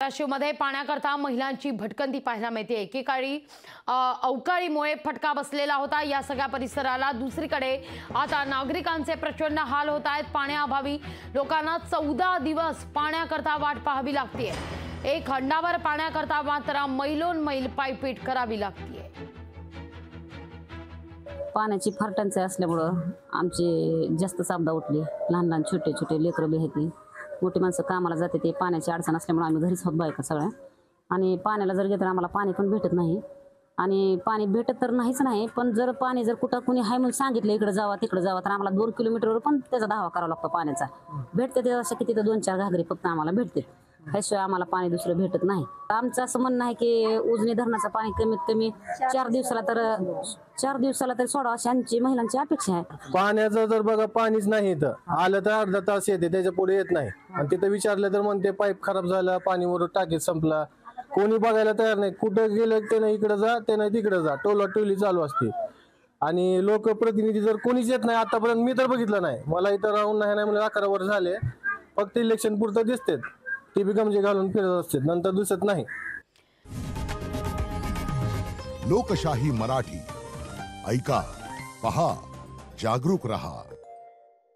धाराशिवमध्ये पाण्याकरता महिलांची भटकंती पाहायला मिळते। एकेकाळी अवकाळीमुळे फटका बसलेला होता या सगळ्या परिसराला। दुसरीकडे आता नागरिकांचे प्रचंड हाल होत आहेत। पाण्याअभावी लोकांना 14 दिवस पाण्याकरता वाट पाहावी लागते। एक हंडाभर पाण्याकरता मात्र मैलोन मैल पायपीट करावी लागते। पाण्याची फार टंचाई असल्यामुळं आमचे जास्त आपदा उठली। लहान लहान छोटे छोटे लेकरं बी आहेत, मोठी माणसं कामाला जाते, ते पाण्याची अडचण असल्यामुळे आम्ही घरीच होत बायका सगळ्या। आणि पाण्याला जर गेलं तर आम्हाला पाणी पण भेटत नाही। आणि पाणी भेटत तर नाहीच नाही, पण जर पाणी जर कुठं कुणी आहे म्हणून सांगितलं इकडे जावा तिकडे जावा तर आम्हाला 2 किलोमीटरवर पण त्याचा धावा करावा लागतो पाण्याचा। भेटते ते असं किती तर 2-4 घागरी फक्त आम्हाला भेटते, ह्याशिवाय आम्हाला पाणी दुसरं भेटत नाही। आमचं असं म्हणणं आहे की उजनी धरणाचं पाणी कमीत कमी 4 दिवसाला तर सोडावं अशी आमची महिलांची अपेक्षा आहे। पाण्याचं जर बघा पाणीच नाही इथं, आलं तर अर्धा तास येते, त्याच्या पुढे येत नाही। आणि तिथं विचारलं तर म्हणते पाईप खराब झाला, पाणीवर टाकीत संपला। कोणी बघायला तयार नाही, कुठं गेलं ते नाही इकडे जा ते नाही तिकडे जा, टोली चालू असते। आणि लोकप्रतिनिधी जर कोणीच येत नाही आतापर्यंत, मी तर बघितलं नाही। मला इथं राहून नाही म्हणजे 11 वर्ष झाले, फक्त इलेक्शन पुरतं दिसते, ती बी गमजे घालून फिरत असते, नंतर दिसत नाही। लोकशाही मराठी ऐका, पहा, जागरूक रहा।